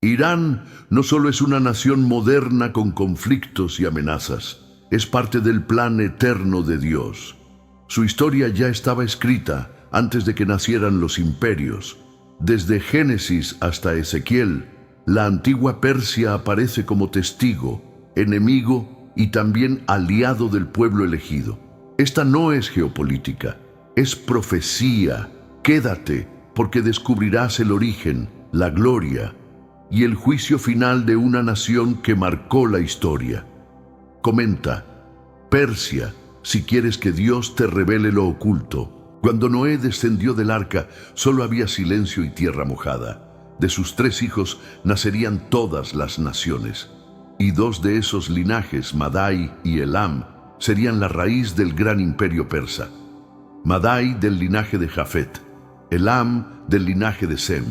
Irán no solo es una nación moderna con conflictos y amenazas, es parte del plan eterno de Dios. Su historia ya estaba escrita antes de que nacieran los imperios. Desde Génesis hasta Ezequiel, la antigua Persia aparece como testigo, enemigo y también aliado del pueblo elegido. Esta no es geopolítica, es profecía. Quédate, porque descubrirás el origen, la gloria y el juicio final de una nación que marcó la historia. Comenta: Persia, si quieres que Dios te revele lo oculto. Cuando Noé descendió del arca, solo había silencio y tierra mojada. De sus 3 hijos nacerían todas las naciones, y 2 de esos linajes, Madai y Elam, serían la raíz del gran imperio persa. Madai del linaje de Jafet, Elam del linaje de Sem,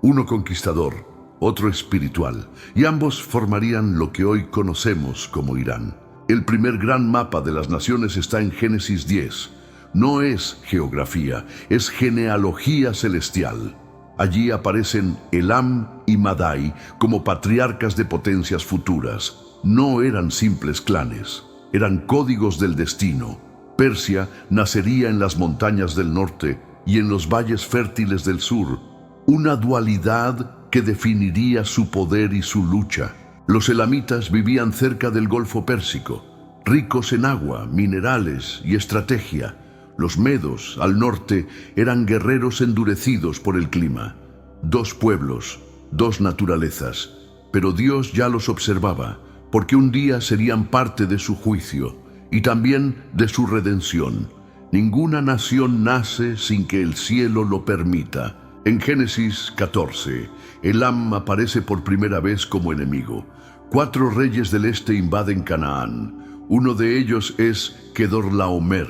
uno conquistador, otro espiritual, y ambos formarían lo que hoy conocemos como Irán. El primer gran mapa de las naciones está en Génesis 10. No es geografía, es genealogía celestial. Allí aparecen Elam y Madai como patriarcas de potencias futuras. No eran simples clanes, eran códigos del destino. Persia nacería en las montañas del norte y en los valles fértiles del sur, una dualidad que definiría su poder y su lucha. Los elamitas vivían cerca del Golfo Pérsico, ricos en agua, minerales y estrategia. Los medos, al norte, eran guerreros endurecidos por el clima. 2 pueblos, 2 naturalezas, pero Dios ya los observaba, porque un día serían parte de su juicio y también de su redención. Ninguna nación nace sin que el cielo lo permita. En Génesis 14, Elam aparece por primera vez como enemigo. 4 reyes del este invaden Canaán. Uno de ellos es Kedorlaomer,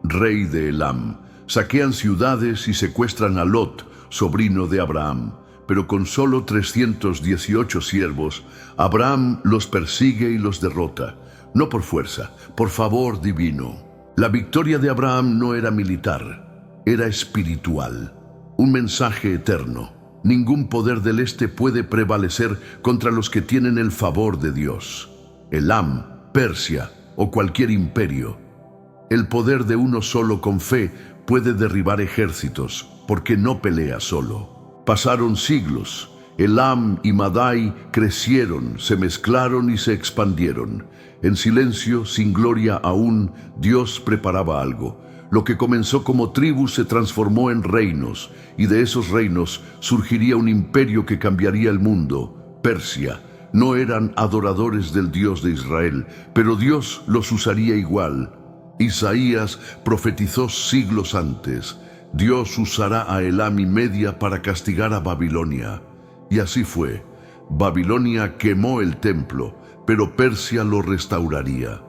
rey de Elam. Saquean ciudades y secuestran a Lot, sobrino de Abraham. Pero con solo 318 siervos, Abraham los persigue y los derrota. No por fuerza, por favor divino. La victoria de Abraham no era militar, era espiritual. Un mensaje eterno. Ningún poder del este puede prevalecer contra los que tienen el favor de Dios. Elam, Persia o cualquier imperio. El poder de uno solo con fe puede derribar ejércitos, porque no pelea solo. Pasaron siglos. Elam y Madai crecieron, se mezclaron y se expandieron. En silencio, sin gloria aún, Dios preparaba algo. Lo que comenzó como tribus se transformó en reinos, y de esos reinos surgiría un imperio que cambiaría el mundo. Persia. No eran adoradores del Dios de Israel, pero Dios los usaría igual. Isaías profetizó siglos antes: Dios usará a Elam y Media para castigar a Babilonia. Y así fue. Babilonia quemó el templo, pero Persia lo restauraría.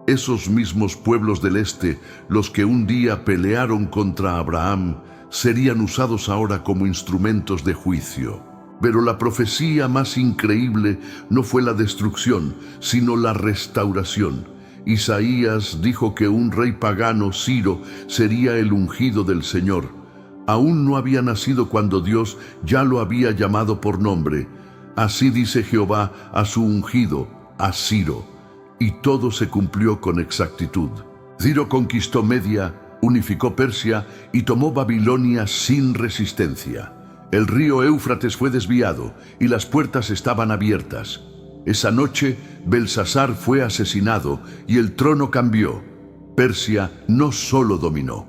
Esos mismos pueblos del este, los que un día pelearon contra Abraham, serían usados ahora como instrumentos de juicio. Pero la profecía más increíble no fue la destrucción, sino la restauración. Isaías dijo que un rey pagano, Ciro, sería el ungido del Señor. Aún no había nacido cuando Dios ya lo había llamado por nombre. Así dice Jehová a su ungido, a Ciro. Y todo se cumplió con exactitud. Ciro conquistó Media, unificó Persia y tomó Babilonia sin resistencia. El río Éufrates fue desviado y las puertas estaban abiertas. Esa noche, Belsasar fue asesinado y el trono cambió. Persia no solo dominó.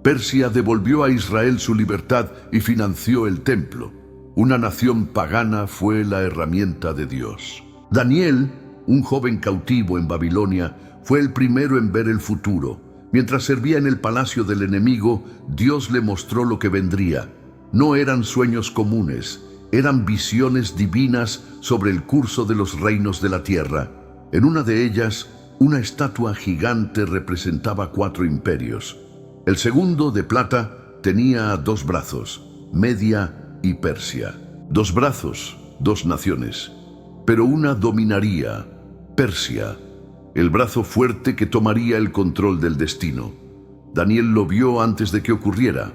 Persia devolvió a Israel su libertad y financió el templo. Una nación pagana fue la herramienta de Dios. Daniel, un joven cautivo en Babilonia, fue el primero en ver el futuro. Mientras servía en el palacio del enemigo, Dios le mostró lo que vendría. No eran sueños comunes, eran visiones divinas sobre el curso de los reinos de la tierra. En una de ellas, una estatua gigante representaba 4 imperios. El segundo, de plata, tenía 2 brazos, Media y Persia. 2 brazos, 2 naciones. Pero una dominaría, Persia, el brazo fuerte que tomaría el control del destino. Daniel lo vio antes de que ocurriera.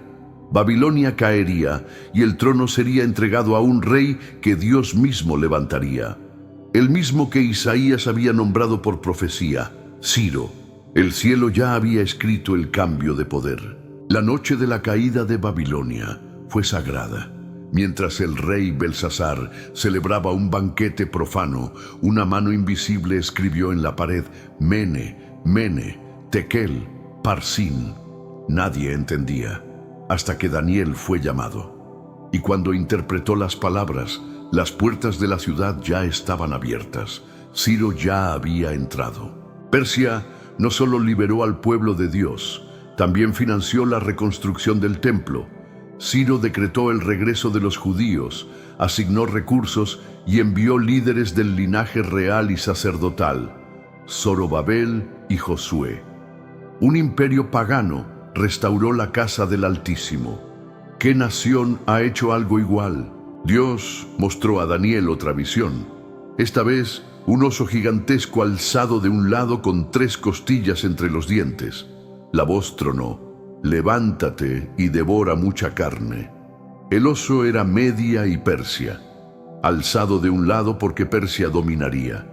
Babilonia caería y el trono sería entregado a un rey que Dios mismo levantaría. El mismo que Isaías había nombrado por profecía, Ciro. El cielo ya había escrito el cambio de poder. La noche de la caída de Babilonia fue sagrada. Mientras el rey Belsasar celebraba un banquete profano, una mano invisible escribió en la pared: Mene, Mene, Tekel, Parsin. Nadie entendía, hasta que Daniel fue llamado. Y cuando interpretó las palabras, las puertas de la ciudad ya estaban abiertas. Ciro ya había entrado. Persia no solo liberó al pueblo de Dios, también financió la reconstrucción del templo. Ciro decretó el regreso de los judíos, asignó recursos y envió líderes del linaje real y sacerdotal, Zorobabel y Josué. Un imperio pagano restauró la casa del Altísimo. ¿Qué nación ha hecho algo igual? Dios mostró a Daniel otra visión. Esta vez, un oso gigantesco alzado de un lado con 3 costillas entre los dientes. La voz tronó: levántate y devora mucha carne. El oso era Media y Persia, alzado de un lado porque Persia dominaría.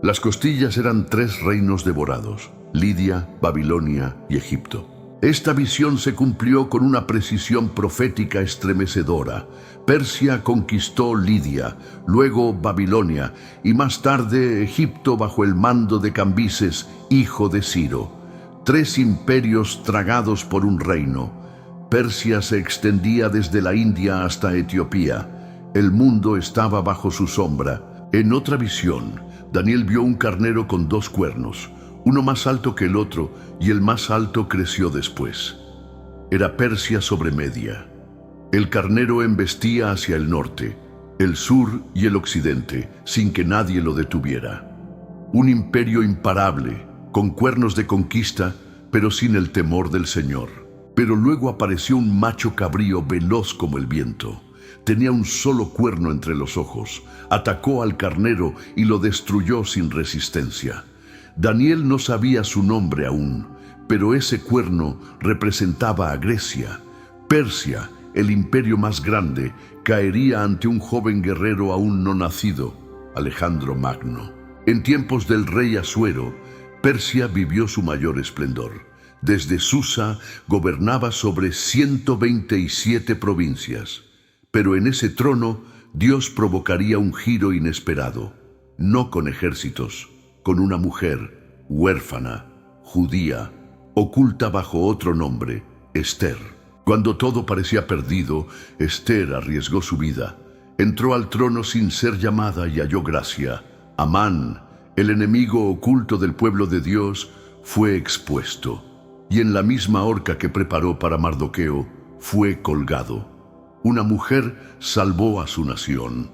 Las costillas eran 3 reinos devorados: Lidia, Babilonia y Egipto. Esta visión se cumplió con una precisión profética estremecedora. Persia conquistó Lidia, luego Babilonia y más tarde Egipto bajo el mando de Cambises, hijo de Ciro. 3 imperios tragados por un reino. Persia se extendía desde la India hasta Etiopía. El mundo estaba bajo su sombra. En otra visión, Daniel vio un carnero con 2 cuernos, uno más alto que el otro, y el más alto creció después. Era Persia sobre Media. El carnero embestía hacia el norte, el sur y el occidente, sin que nadie lo detuviera. Un imperio imparable, con cuernos de conquista, pero sin el temor del Señor. Pero luego apareció un macho cabrío veloz como el viento. Tenía un solo cuerno entre los ojos. Atacó al carnero y lo destruyó sin resistencia. Daniel no sabía su nombre aún, pero ese cuerno representaba a Grecia. Persia, el imperio más grande, caería ante un joven guerrero aún no nacido, Alejandro Magno. En tiempos del rey Asuero, Persia vivió su mayor esplendor. Desde Susa gobernaba sobre 127 provincias. Pero en ese trono, Dios provocaría un giro inesperado, no con ejércitos, con una mujer, huérfana, judía, oculta bajo otro nombre, Esther. Cuando todo parecía perdido, Esther arriesgó su vida. Entró al trono sin ser llamada y halló gracia. Amán, el enemigo oculto del pueblo de Dios, fue expuesto. Y en la misma horca que preparó para Mardoqueo, fue colgado. Una mujer salvó a su nación.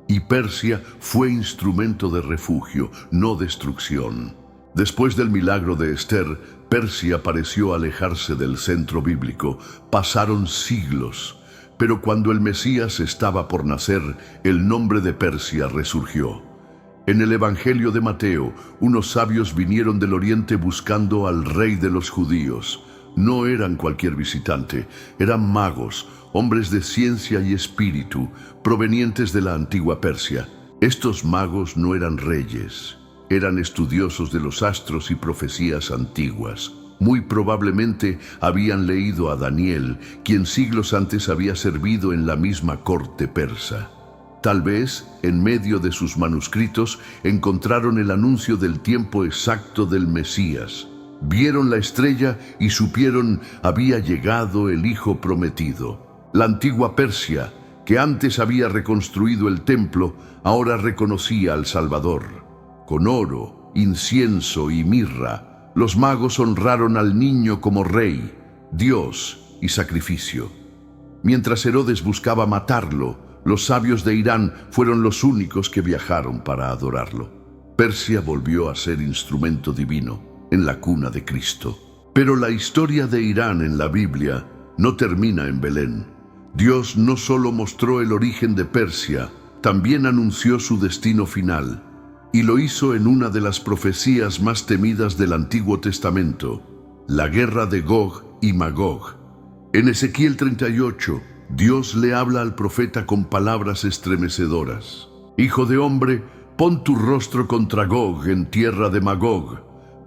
Y Persia fue instrumento de refugio, no destrucción. Después del milagro de Esther, Persia pareció alejarse del centro bíblico. Pasaron siglos, pero cuando el Mesías estaba por nacer, el nombre de Persia resurgió. En el Evangelio de Mateo, unos sabios vinieron del oriente buscando al rey de los judíos. No eran cualquier visitante, eran magos, hombres de ciencia y espíritu, provenientes de la antigua Persia. Estos magos no eran reyes, eran estudiosos de los astros y profecías antiguas. Muy probablemente habían leído a Daniel, quien siglos antes había servido en la misma corte persa. Tal vez, en medio de sus manuscritos, encontraron el anuncio del tiempo exacto del Mesías. Vieron la estrella y supieron había llegado el Hijo prometido. La antigua Persia, que antes había reconstruido el templo, ahora reconocía al Salvador. Con oro, incienso y mirra, los magos honraron al niño como rey, Dios y sacrificio. Mientras Herodes buscaba matarlo, los sabios de Irán fueron los únicos que viajaron para adorarlo. Persia volvió a ser instrumento divino en la cuna de Cristo. Pero la historia de Irán en la Biblia no termina en Belén. Dios no solo mostró el origen de Persia, también anunció su destino final, y lo hizo en una de las profecías más temidas del Antiguo Testamento, la guerra de Gog y Magog. En Ezequiel 38, Dios le habla al profeta con palabras estremecedoras. Hijo de hombre, pon tu rostro contra Gog en tierra de Magog.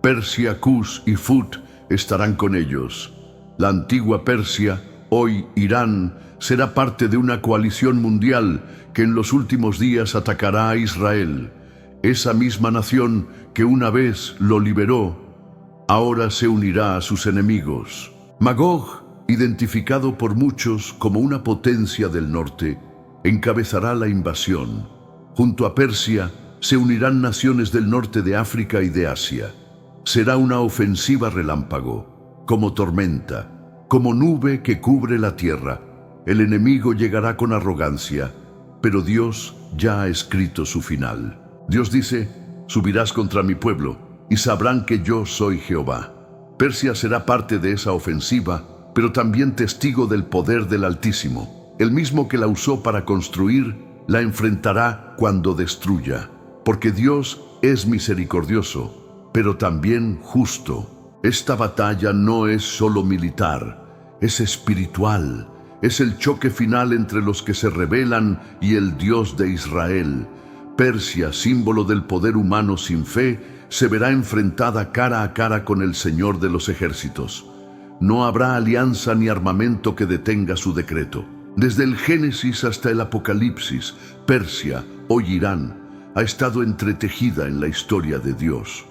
Persia, Cus y Fut estarán con ellos. La antigua Persia, hoy Irán, será parte de una coalición mundial que en los últimos días atacará a Israel. Esa misma nación que una vez lo liberó, ahora se unirá a sus enemigos. Magog, identificado por muchos como una potencia del norte, encabezará la invasión. Junto a Persia se unirán naciones del norte de África y de Asia. Será una ofensiva relámpago, como tormenta, como nube que cubre la tierra. El enemigo llegará con arrogancia, pero Dios ya ha escrito su final. Dios dice: subirás contra mi pueblo, y sabrán que yo soy Jehová. Persia será parte de esa ofensiva, pero también testigo del poder del Altísimo. El mismo que la usó para construir, la enfrentará cuando destruya. Porque Dios es misericordioso, pero también justo. Esta batalla no es solo militar, es espiritual. Es el choque final entre los que se rebelan y el Dios de Israel. Persia, símbolo del poder humano sin fe, se verá enfrentada cara a cara con el Señor de los ejércitos. No habrá alianza ni armamento que detenga su decreto. Desde el Génesis hasta el Apocalipsis, Persia, hoy Irán, ha estado entretejida en la historia de Dios.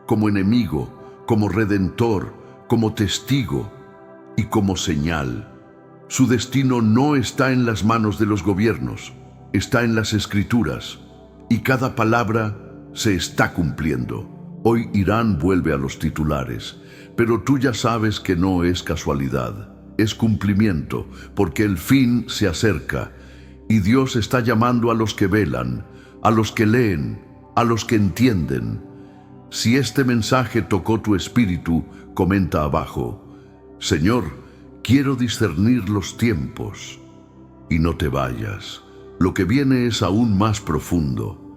Como enemigo, como redentor, como testigo y como señal. Su destino no está en las manos de los gobiernos, está en las Escrituras. Y cada palabra se está cumpliendo. Hoy Irán vuelve a los titulares, pero tú ya sabes que no es casualidad, es cumplimiento, porque el fin se acerca, y Dios está llamando a los que velan, a los que leen, a los que entienden. Si este mensaje tocó tu espíritu, comenta abajo: Señor, quiero discernir los tiempos. Y no te vayas, lo que viene es aún más profundo.